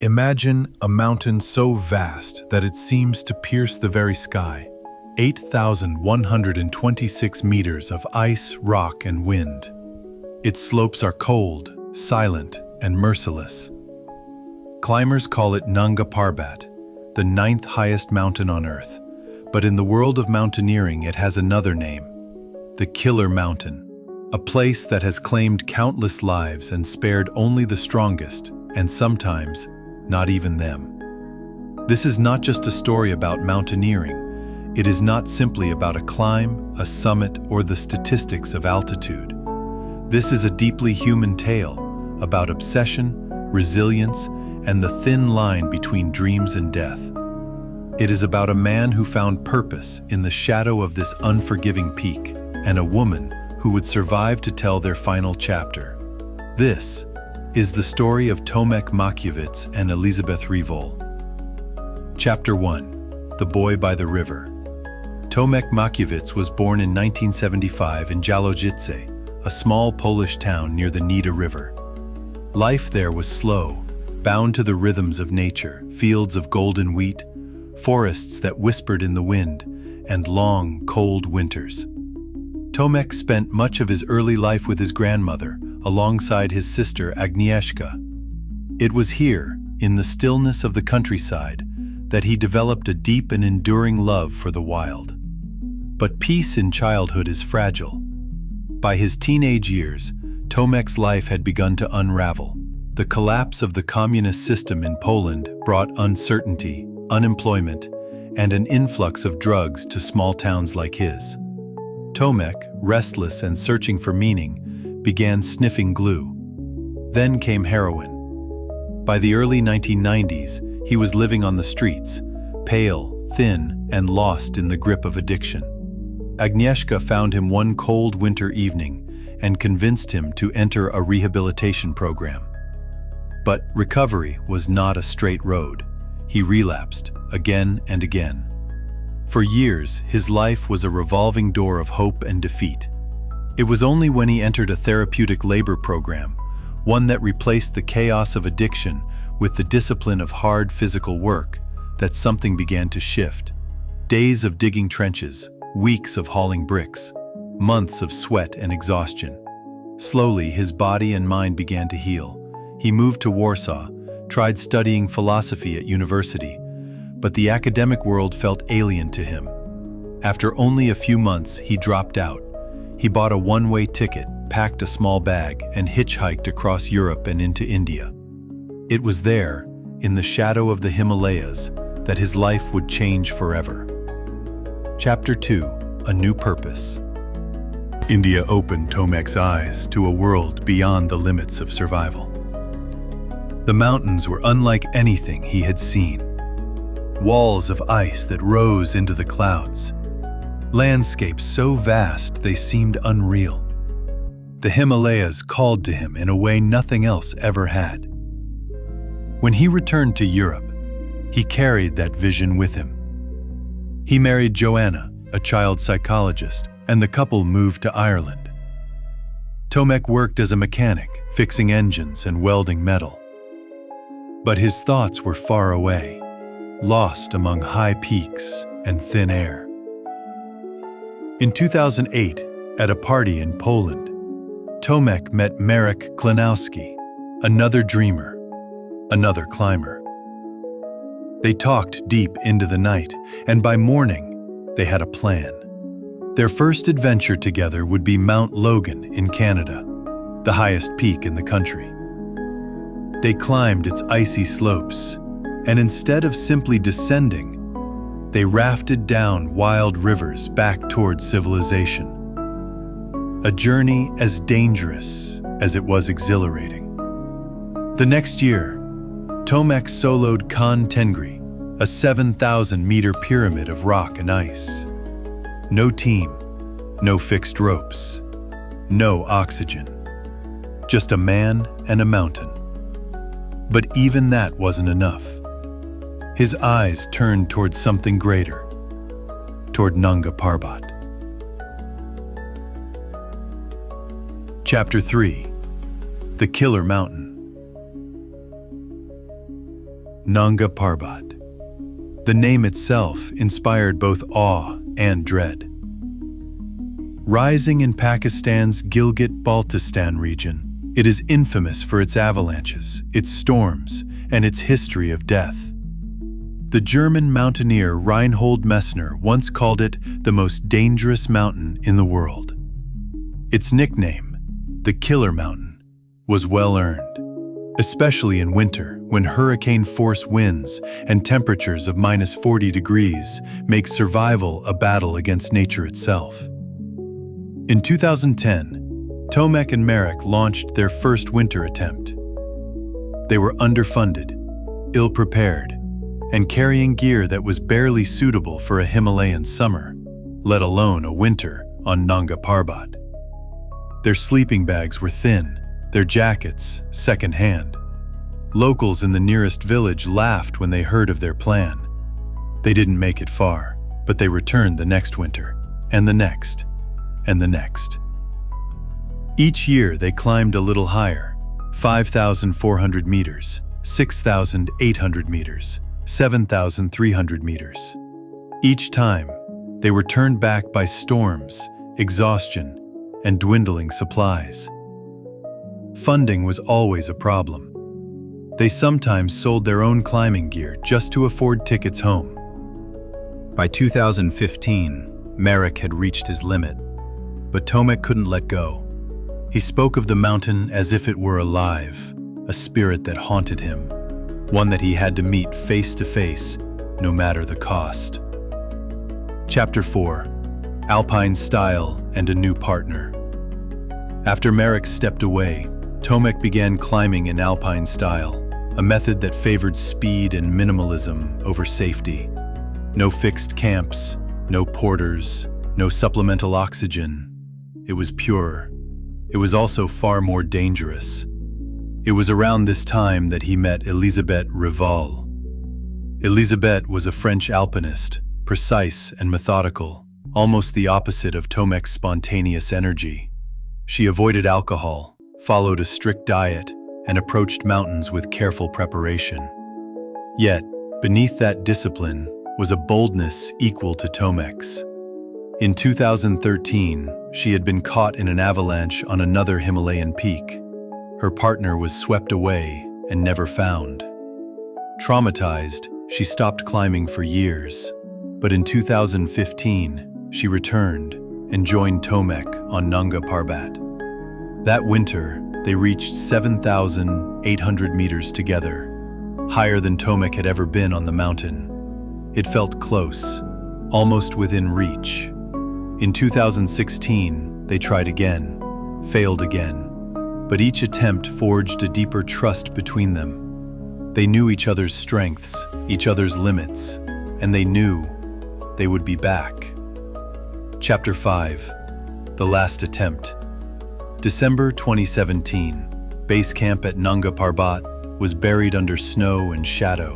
Imagine a mountain so vast that it seems to pierce the very sky. 8,126 meters of ice, rock, and wind. Its slopes are cold, silent, and merciless. Climbers call it Nanga Parbat, the 9th highest mountain on Earth. But in the world of mountaineering, it has another name: the Killer Mountain, a place that has claimed countless lives and spared only the strongest, and sometimes not even them. This is not just a story about mountaineering. It is not simply about a climb, a summit, or the statistics of altitude. This is a deeply human tale about obsession, resilience, and the thin line between dreams and death. It is about a man who found purpose in the shadow of this unforgiving peak, and a woman who would survive to tell their final chapter. This is the story of Tomek Mackiewicz and Élisabeth Revol. Chapter 1. The Boy by the River. Tomek Mackiewicz was born in 1975 in Jalodzice, a small Polish town near the Nida River. Life there was slow, bound to the rhythms of nature, fields of golden wheat, forests that whispered in the wind, and long, cold winters. Tomek spent much of his early life with his grandmother, alongside his sister Agnieszka. It was here, in the stillness of the countryside, that he developed a deep and enduring love for the wild. But peace in childhood is fragile. By his teenage years, Tomek's life had begun to unravel. The collapse of the communist system in Poland brought uncertainty, unemployment, and an influx of drugs to small towns like his. Tomek, restless and searching for meaning, began sniffing glue. Then came heroin. By the early 1990s, he was living on the streets, pale, thin, and lost in the grip of addiction. Agnieszka found him one cold winter evening and convinced him to enter a rehabilitation program. But recovery was not a straight road. He relapsed again and again. For years, his life was a revolving door of hope and defeat. It was only when he entered a therapeutic labor program, one that replaced the chaos of addiction with the discipline of hard physical work, that something began to shift. Days of digging trenches, weeks of hauling bricks, months of sweat and exhaustion. Slowly, his body and mind began to heal. He moved to Warsaw, tried studying philosophy at university, but the academic world felt alien to him. After only a few months, he dropped out. He bought a one-way ticket, packed a small bag, and hitchhiked across Europe and into India. It was there, in the shadow of the Himalayas, that his life would change forever. Chapter 2. A New Purpose. India opened Tomek's eyes to a world beyond the limits of survival. The mountains were unlike anything he had seen. Walls of ice that rose into the clouds. Landscapes so vast they seemed unreal. The Himalayas called to him in a way nothing else ever had. When he returned to Europe, he carried that vision with him. He married Joanna, a child psychologist, and the couple moved to Ireland. Tomek worked as a mechanic, fixing engines and welding metal. But his thoughts were far away, lost among high peaks and thin air. In 2008, at a party in Poland, Tomek met Marek Klanowski, another dreamer, another climber. They talked deep into the night, and by morning, they had a plan. Their first adventure together would be Mount Logan in Canada, the highest peak in the country. They climbed its icy slopes, and instead of simply descending, they rafted down wild rivers back toward civilization. A journey as dangerous as it was exhilarating. The next year, Tomek soloed Khan Tengri, a 7,000-meter pyramid of rock and ice. No team, no fixed ropes, no oxygen. Just a man and a mountain. But even that wasn't enough. His eyes turned toward something greater, toward Nanga Parbat. Chapter 3. The Killer Mountain. Nanga Parbat. The name itself inspired both awe and dread. Rising in Pakistan's Gilgit-Baltistan region, it is infamous for its avalanches, its storms, and its history of death. The German mountaineer Reinhold Messner once called it the most dangerous mountain in the world. Its nickname, the Killer Mountain, was well earned, especially in winter when hurricane-force winds and temperatures of -40 degrees make survival a battle against nature itself. In 2010, Tomek and Marek launched their first winter attempt. They were underfunded, ill-prepared, and carrying gear that was barely suitable for a Himalayan summer, let alone a winter on Nanga Parbat. Their sleeping bags were thin, their jackets second-hand. Locals in the nearest village laughed when they heard of their plan. They didn't make it far, but they returned the next winter, and the next, and the next. Each year they climbed a little higher, 5,400 meters, 6,800 meters, 7,300 meters. Each time, they were turned back by storms, exhaustion, and dwindling supplies. Funding was always a problem. They sometimes sold their own climbing gear just to afford tickets home. By 2015, Marek had reached his limit, but Tomek couldn't let go. He spoke of the mountain as if it were alive, a spirit that haunted him, one that he had to meet face to face, no matter the cost. Chapter 4: Alpine Style and a New Partner. After Marek stepped away, Tomek began climbing in alpine style, a method that favored speed and minimalism over safety. No fixed camps, no porters, no supplemental oxygen. It was pure. It was also far more dangerous. It was around this time that he met Élisabeth Revol. Élisabeth was a French alpinist, precise and methodical, almost the opposite of Tomek's spontaneous energy. She avoided alcohol, followed a strict diet, and approached mountains with careful preparation. Yet, beneath that discipline was a boldness equal to Tomek's. In 2013, she had been caught in an avalanche on another Himalayan peak. Her partner was swept away and never found. Traumatized, she stopped climbing for years. But in 2015, she returned and joined Tomek on Nanga Parbat. That winter, they reached 7,800 meters together, higher than Tomek had ever been on the mountain. It felt close, almost within reach. In 2016, they tried again, failed again, but each attempt forged a deeper trust between them. They knew each other's strengths, each other's limits, and they knew they would be back. Chapter 5: The Last Attempt. December 2017, base camp at Nanga Parbat was buried under snow and shadow.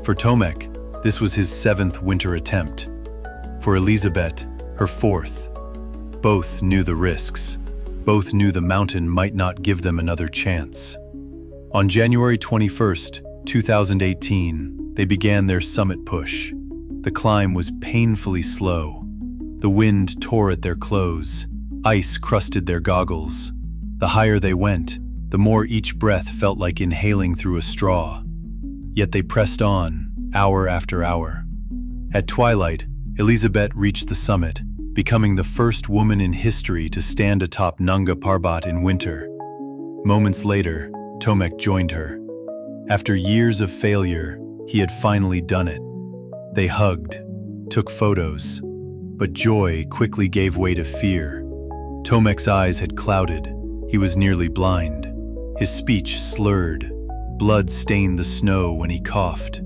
For Tomek, this was his 7th winter attempt. For Élisabeth, her 4th. Both knew the risks. Both knew the mountain might not give them another chance. On January 21st, 2018, they began their summit push. The climb was painfully slow. The wind tore at their clothes. Ice crusted their goggles. The higher they went, the more each breath felt like inhaling through a straw. Yet they pressed on, hour after hour. At twilight, Élisabeth reached the summit, becoming the first woman in history to stand atop Nanga Parbat in winter. Moments later, Tomek joined her. After years of failure, he had finally done it. They hugged, took photos, but joy quickly gave way to fear. Tomek's eyes had clouded. He was nearly blind. His speech slurred. Blood stained the snow when he coughed.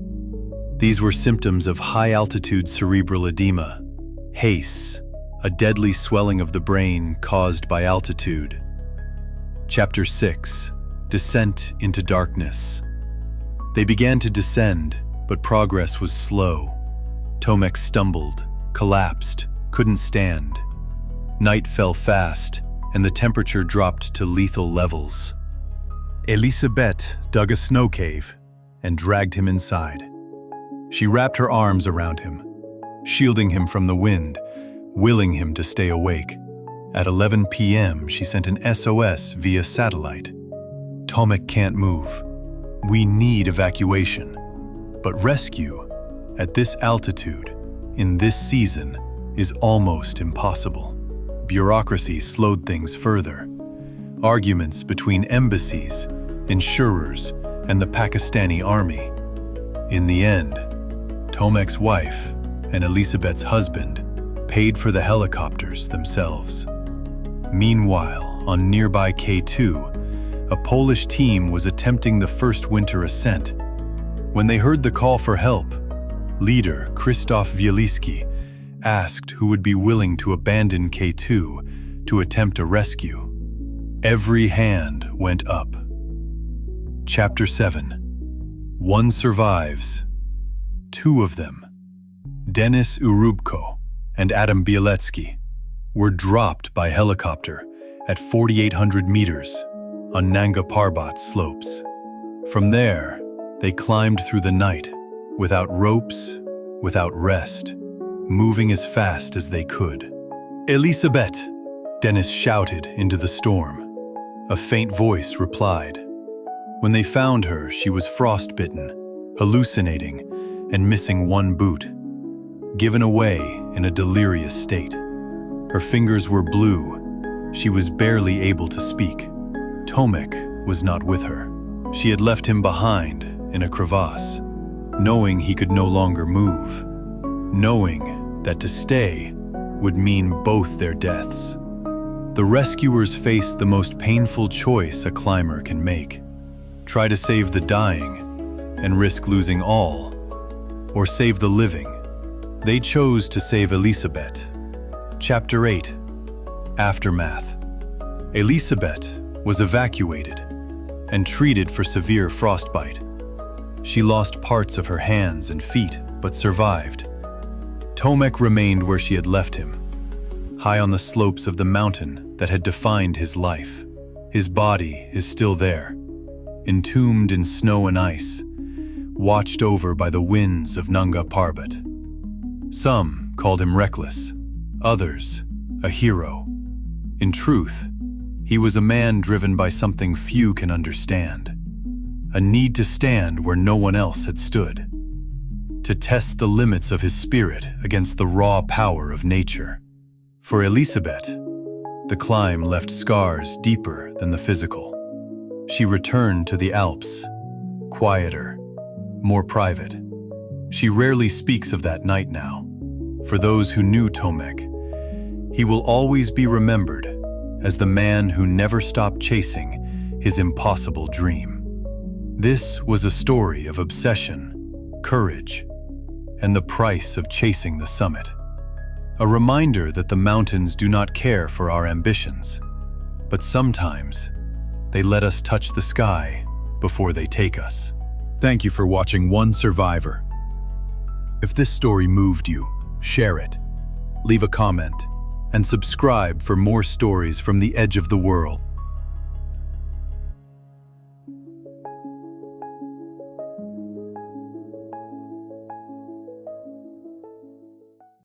These were symptoms of high-altitude cerebral edema, HACE, a deadly swelling of the brain caused by altitude. Chapter 6: Descent into Darkness. They began to descend, but progress was slow. Tomek stumbled, collapsed, couldn't stand. Night fell fast, and the temperature dropped to lethal levels. Élisabeth dug a snow cave, and dragged him inside. She wrapped her arms around him, shielding him from the wind, willing him to stay awake. At 11 p.m., she sent an SOS via satellite. "Tomek can't move. We need evacuation." But rescue, at this altitude, in this season, is almost impossible. Bureaucracy slowed things further. Arguments between embassies, insurers, and the Pakistani army. In the end, Tomek's wife and Élisabeth's husband paid for the helicopters themselves. Meanwhile, on nearby K2, a Polish team was attempting the first winter ascent. When they heard the call for help, leader Krzysztof Wieliński asked who would be willing to abandon K2 to attempt a rescue. Every hand went up. Chapter 7. One survives. Two of them, Denis Urubko and Adam Bielecki, were dropped by helicopter at 4,800 meters on Nanga Parbat slopes. From there, they climbed through the night, without ropes, without rest, moving as fast as they could. "Élisabeth!" Denis shouted into the storm. A faint voice replied. When they found her, she was frostbitten, hallucinating, and missing one boot. Given away in a delirious state. Her fingers were blue. She was barely able to speak. Tomek was not with her. She had left him behind in a crevasse, knowing he could no longer move, knowing that to stay would mean both their deaths. The rescuers faced the most painful choice a climber can make. Try to save the dying and risk losing all, or save the living. They chose to save Élisabeth. Chapter 8. Aftermath. Élisabeth was evacuated and treated for severe frostbite. She lost parts of her hands and feet, but survived. Tomek remained where she had left him, high on the slopes of the mountain that had defined his life. His body is still there, entombed in snow and ice, watched over by the winds of Nanga Parbat. Some called him reckless, others a hero. In truth, he was a man driven by something few can understand, a need to stand where no one else had stood, to test the limits of his spirit against the raw power of nature. For Élisabeth, the climb left scars deeper than the physical. She returned to the Alps, quieter, more private. She rarely speaks of that night now. For those who knew Tomek, he will always be remembered as the man who never stopped chasing his impossible dream. This was a story of obsession, courage, and the price of chasing the summit. A reminder that the mountains do not care for our ambitions, but sometimes they let us touch the sky before they take us. Thank you for watching One Survivor. If this story moved you, share it, leave a comment, and subscribe for more stories from the edge of the world.